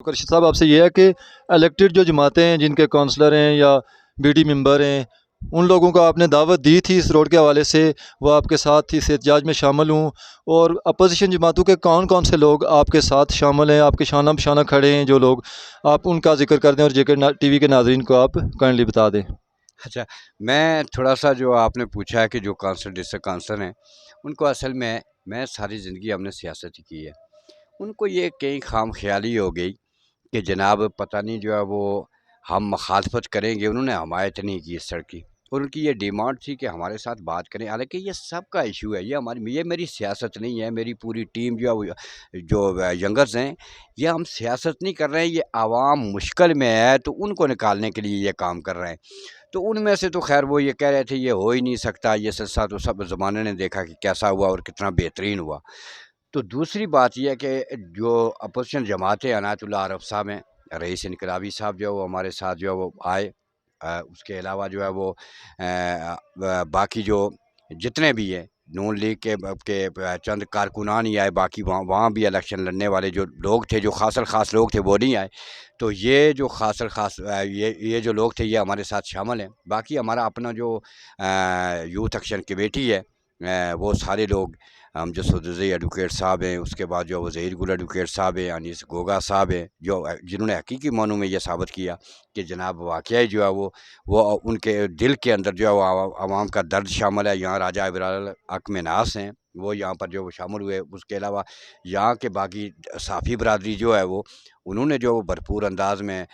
رشید صاحب آپ سے یہ ہے کہ الیکٹڈ جو جماعتیں ہیں جن کے کونسلر ہیں یا بی ڈی ممبر ہیں ان لوگوں کو آپ نے دعوت دی تھی اس روڈ کے حوالے سے، وہ آپ کے ساتھ تھی اس احتجاج میں شامل ہوں، اور اپوزیشن جماعتوں کے کون کون سے لوگ آپ کے ساتھ شامل ہیں، آپ کے شانہ بشانہ کھڑے ہیں جو لوگ، آپ ان کا ذکر کر دیں اور جے کے ٹی وی کے ناظرین کو آپ کائنڈلی بتا دیں۔ اچھا، میں تھوڑا سا جو آپ نے پوچھا ہے کہ جو کانسل ڈسٹرکٹ کانسل ہیں ان کو اصل میں ساری زندگی ہم نے سیاست ہی کی ہے، ان کو یہ کہیں خام خیالی ہو گئی کہ جناب پتہ نہیں جو ہے وہ ہم مخالفت کریں گے، انہوں نے حمایت نہیں کی اس سڑک کی، اور ان کی یہ ڈیمانڈ تھی کہ ہمارے ساتھ بات کریں، حالانکہ یہ سب کا ایشو ہے، یہ میری سیاست نہیں ہے، میری پوری ٹیم جو ہے وہ جو ینگرز ہیں، یہ ہم سیاست نہیں کر رہے ہیں، یہ عوام مشکل میں ہے تو ان کو نکالنے کے لیے یہ کام کر رہے ہیں۔ تو ان میں سے تو خیر وہ یہ کہہ رہے تھے یہ ہو ہی نہیں سکتا، یہ سلسلہ تو سب زمانے نے دیکھا کہ کیسا ہوا اور کتنا بہترین ہوا۔ تو دوسری بات یہ ہے کہ جو اپوزیشن جماعتیں عنایت اللہ عارف صاحب ہیں، رئیس انقلابی صاحب جو ہے وہ ہمارے ساتھ جو ہے وہ آئے، اس کے علاوہ جو ہے وہ باقی جو جتنے بھی ہیں نون لیگ کے چند کارکنان ہی آئے، باقی وہاں بھی الیکشن لڑنے والے جو لوگ تھے، جو خاص الخاص لوگ تھے وہ نہیں آئے۔ تو یہ جو خاص الخاص یہ جو لوگ تھے یہ ہمارے ساتھ شامل ہیں۔ باقی ہمارا اپنا جو یوتھ ایکشن کمیٹی ہے، وہ سارے لوگ، ہم جو سدوزئی ایڈوکیٹ صاحب ہیں، اس کے بعد جو وزیر گل ایڈوکیٹ صاحب ہیں، انیس گوگا صاحب ہیں، جنہوں نے حقیقی معنوں میں یہ ثابت کیا کہ جناب واقعی جو ہے وہ ان کے دل کے اندر جو ہے وہ عوام کا درد شامل ہے۔ یہاں راجہ ابرار الحق مناس ہیں، وہ یہاں پر جو وہ شامل ہوئے۔ اس کے علاوہ یہاں کے باقی صافی برادری جو ہے وہ انہوں نے جو بھرپور انداز میں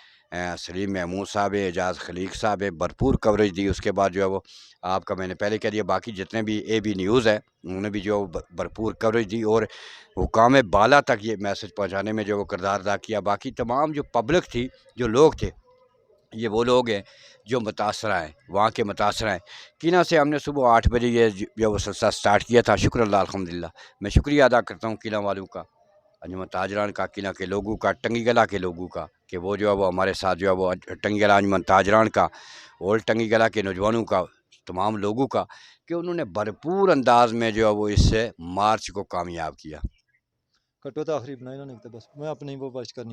سلیم محمود صاحب ہیں، اعجاز خلیق صاحب ہیں، بھرپور کوریج دی۔ اس کے بعد جو ہے وہ آپ کا میں نے پہلے کہہ دیا، باقی جتنے بھی اے بی نیوز ہے انہوں نے بھی جو بھرپور کوریج دی اور حکام بالا تک یہ میسج پہنچانے میں جو وہ کردار ادا کیا۔ باقی تمام جو پبلک تھی، جو لوگ تھے، یہ وہ لوگ ہیں جو متاثرہ ہیں، وہاں کے متاثرہ ہیں۔ قنا سے ہم نے صبح 8 بجے یہ جو وہ سلسلہ سٹارٹ کیا تھا، شکر اللہ الحمدللہ۔ میں شکریہ ادا کرتا ہوں قنا والوں کا، انجمن تاجران کا، قنا کے لوگوں کا، ٹنگی گلا کے لوگوں کا، کہ وہ جو ہے وہ ہمارے ساتھ جو ہے وہ ٹنگی گلا انجمن تاجران کا اور ٹنگی گلا کے نوجوانوں کا، تمام لوگوں کا، کہ انہوں نے بھرپور انداز میں جو ہے وہ اس سے مارچ کو کامیاب کیا۔ کٹو تو آخری بنائی انہوں نے بس میں اپنی وہ بچ کرنی